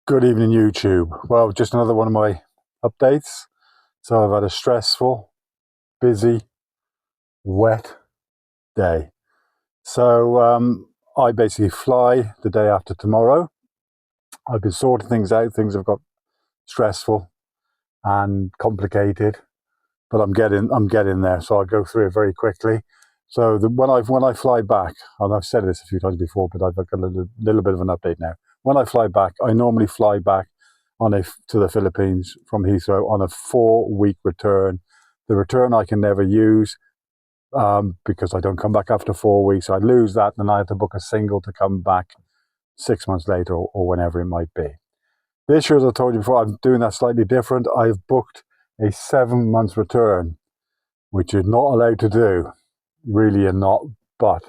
Good evening, YouTube. Well, just another one of my updates. So I've had a stressful, busy, wet day. So I basically fly the day after tomorrow. I've been sorting things out. Things have got stressful and complicated, but I'm getting there. So I'll go through it very quickly. So when I fly back, and I've said this a few times before, but I've got a little bit of an update now. When I fly back, I normally fly back to the Philippines from Heathrow on a 4-week return. The return I can never use because I don't come back after 4 weeks. I lose that, and I have to book a single to come back 6 months later or whenever it might be. This year, as I told you before, I'm doing that slightly different. I've booked a 7-month return, which you're not allowed to do. Really, you're not. But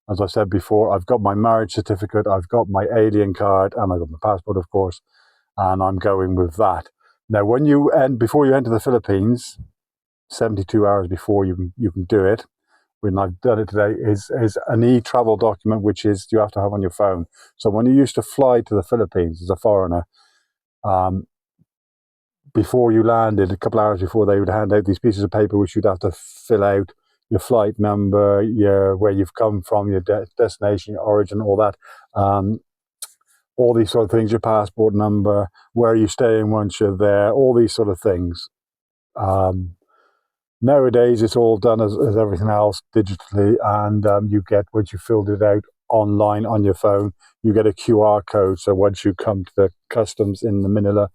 as I said before, I've got my marriage certificate, I've got my alien card, and I've got my passport, of course, and I'm going with that. Now, before you enter the Philippines, 72 hours before you can do it, when I've done it today, is an e-travel document, which is you have to have on your phone. So when you used to fly to the Philippines as a foreigner, before you landed, a couple of hours before, they would hand out these pieces of paper which you'd have to fill out: your flight number, where you've come from, your destination, your origin, all that. All these sort of things, your passport number, where are you staying once you're there, all these sort of things. Nowadays, it's all done as everything else digitally, and you get, once you filled it out online on your phone, you get a QR code. So once you come to the customs in the Manila,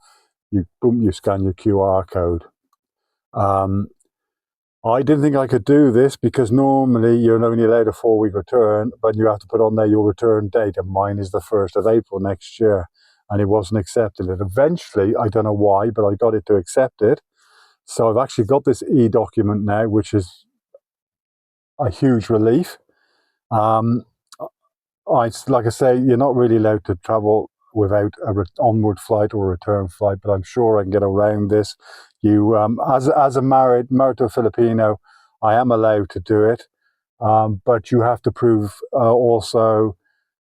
you scan your QR code. I didn't think I could do this because normally you're only allowed a 4-week return, but you have to put on there your return date, and mine is the 1st of April next year, and it wasn't accepted. And eventually, I don't know why, but I got it to accept it. So I've actually got this e-document now, which is a huge relief. Like I say, you're not really allowed to travel without an onward flight or a return flight, but I'm sure I can get around this. As a married to a Filipino, I am allowed to do it, but you have to prove also.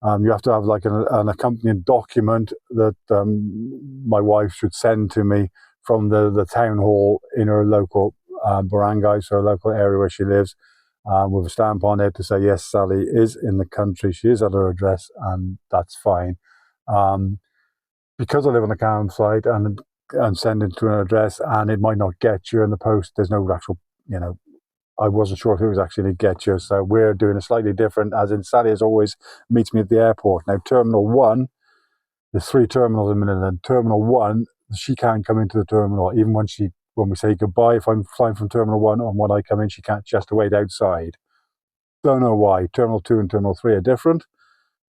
You have to have like an accompanying document that my wife should send to me from the town hall in her local barangay, so local area where she lives, with a stamp on it to say, yes, Sally is in the country, she is at her address, and that's fine. Because I live on a campsite and send it to an address, and it might not get you in the post, there's no actual, I wasn't sure if it was actually going to get you, so we're doing a slightly different, as in Sally as always meets me at the airport. Now, Terminal 1, there's 3 terminals in Manila, and Terminal 1, she can't come into the terminal, even when we say goodbye. If I'm flying from Terminal 1, and when I come in, she can't, just wait outside. Don't know why. Terminal 2 and Terminal 3 are different.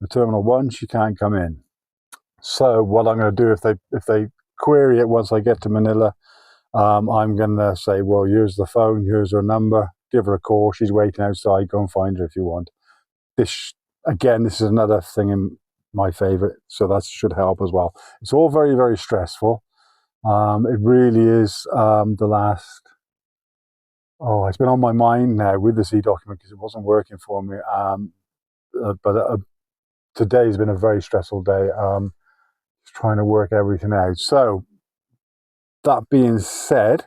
The Terminal 1, she can't come in. So what I'm going to do, if they query it once I get to Manila, I'm going to say, well, here's the phone, here's her number, give her a call, she's waiting outside, go and find her if you want. This is another thing in my favour, so that should help as well. It's all very, very stressful. It really is. It's been on my mind now with this e-document because it wasn't working for me. But today's been a very stressful day. Just trying to work everything out. So that being said,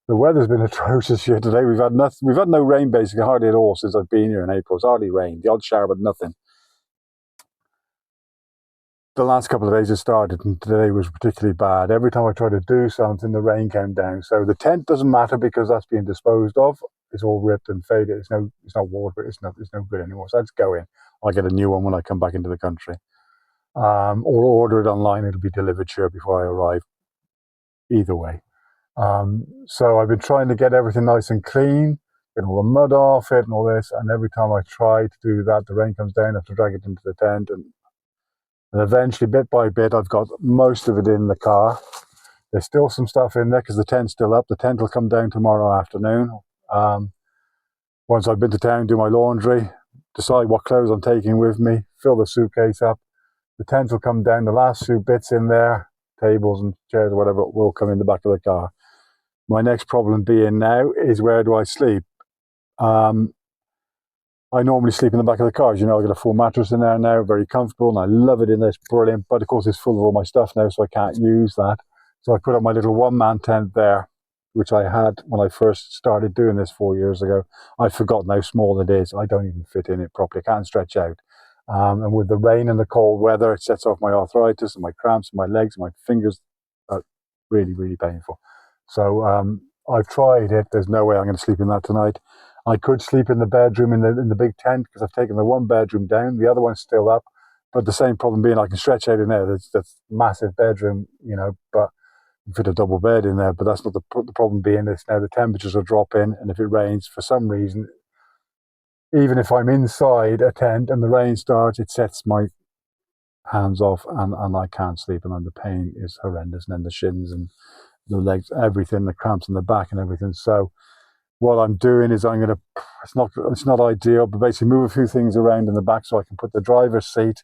the weather's been atrocious here today. We've had no rain basically, hardly at all, since I've been here in April. It's hardly rained. The odd shower, but nothing. The last couple of days it started, and today was particularly bad. Every time I try to do something, the rain came down. So the tent doesn't matter because that's being disposed of. It's all ripped and faded. It's not water. It's no good anymore. So that's going. I'll get a new one when I come back into the country, or order it online. It'll be delivered here before I arrive. Either way. So I've been trying to get everything nice and clean, get all the mud off it and all this. And every time I try to do that, the rain comes down. I have to drag it into the tent, and eventually, bit by bit, I've got most of it in the car. There's still some stuff in there because the tent's still up. The tent will come down tomorrow afternoon. Once I've been to town, do my laundry, decide what clothes I'm taking with me, fill the suitcase up. The tent will come down. The last few bits in there, tables and chairs or whatever, will come in the back of the car. My next problem being now is, where do I sleep? I normally sleep in the back of the car. As you know, I got a full mattress in there now, very comfortable, and I love it in there. It's brilliant. But of course, it's full of all my stuff now, so I can't use that. So I put up my little one-man tent there, which I had when I first started doing this 4 years ago. I've forgotten how small it is. I don't even fit in it properly. I can't stretch out. And with the rain and the cold weather, it sets off my arthritis and my cramps in my legs and my fingers. Really, really painful. So I've tried it. There's no way I'm going to sleep in that tonight. I could sleep in the bedroom in the big tent because I've taken the one bedroom down. The other one's still up. But the same problem being I can stretch out in there. That's massive bedroom, you know, but you fit a double bed in there. But that's not the problem being this now. The temperatures are dropping, and if it rains for some reason, even if I'm inside a tent and the rain starts, it sets my hands off and I can't sleep, and then the pain is horrendous, and then the shins and the legs, everything, the cramps in the back and everything. So what I'm doing is I'm going to, it's not ideal, but basically move a few things around in the back so I can put the driver's seat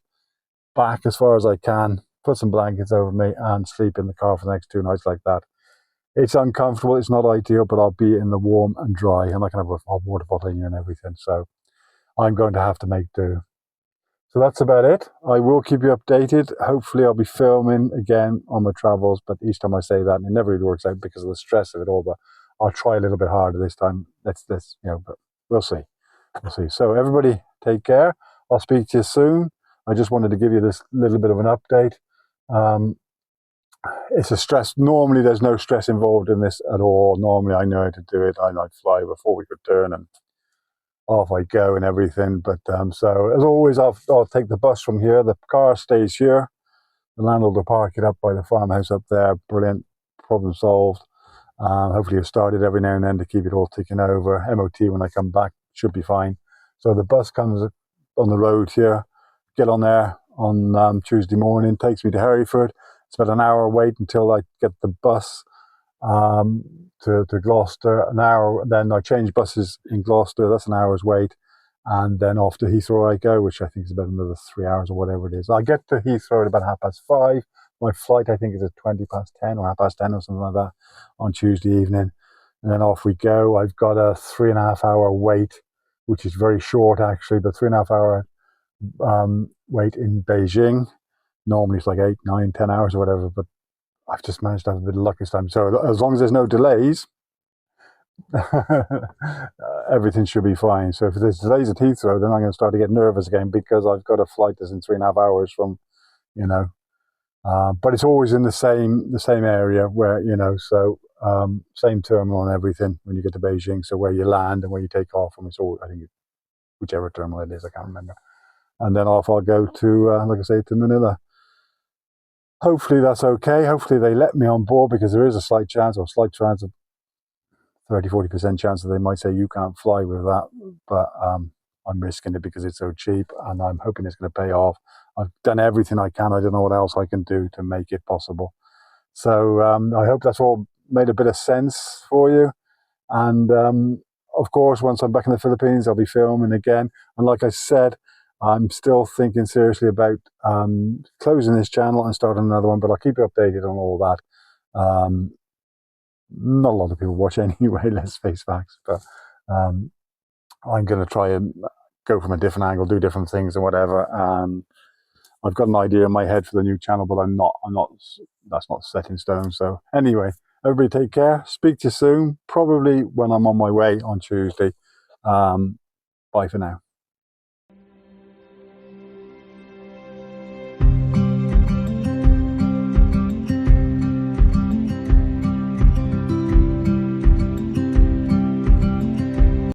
back as far as I can, put some blankets over me and sleep in the car for the next 2 nights like that. It's uncomfortable, it's not ideal, but I'll be in the warm and dry, and I can have a hot water bottle in here and everything. So I'm going to have to make do. So that's about it. I will keep you updated. Hopefully I'll be filming again on my travels, but each time I say that, it never really works out because of the stress of it all, but I'll try a little bit harder this time. That's this, you know, but we'll see. We'll see. So everybody take care. I'll speak to you soon. I just wanted to give you this little bit of an update. It's a stress. Normally there's no stress involved in this at all. Normally I know how to do it. I know I'd fly before we could turn and off I go and everything. But so as always, I'll take the bus from here. The car stays here. The landlord will park it up by the farmhouse up there. Brilliant. Problem solved. Hopefully you've started every now and then to keep it all ticking over. MOT when I come back should be fine. So the bus comes on the road here. Get on there on Tuesday morning. Takes me to Hereford. It's about an hour wait until I get the bus to Gloucester. An hour, then I change buses in Gloucester. That's an hour's wait. And then off to Heathrow I go, which I think is about another 3 hours or whatever it is. I get to Heathrow at about 5:30. My flight, I think, is at 10:20 or 10:30 or something like that on Tuesday evening. And then off we go. I've got a 3.5 hour wait, which is very short actually, but 3.5 hour wait in Beijing. Normally it's like 8, 9, 10 hours or whatever, but I've just managed to have a bit of luck this time. So as long as there's no delays, everything should be fine. So if there's delays at Heathrow, then I'm going to start to get nervous again because I've got a flight that's in 3.5 hours from, you know, but it's always in the same area where, you know, so same terminal and everything when you get to Beijing. So where you land and where you take off from, it's all, I think, whichever terminal it is, I can't remember. And then off I'll go to, like I say, to Manila. Hopefully that's okay. Hopefully they let me on board because there is a slight chance, or slight chance of 30-40% chance that they might say you can't fly with that. But I'm risking it because it's so cheap, and I'm hoping it's going to pay off. I've done everything I can. I don't know what else I can do to make it possible. So I hope that's all made a bit of sense for you. And of course, once I'm back in the Philippines, I'll be filming again. And like I said, I'm still thinking seriously about closing this channel and starting another one, but I'll keep you updated on all that. Not a lot of people watch anyway, let's face facts, but I'm going to try and go from a different angle, do different things and whatever. I've got an idea in my head for the new channel, but that's not set in stone. So anyway, everybody take care. Speak to you soon, probably when I'm on my way on Tuesday. Bye for now.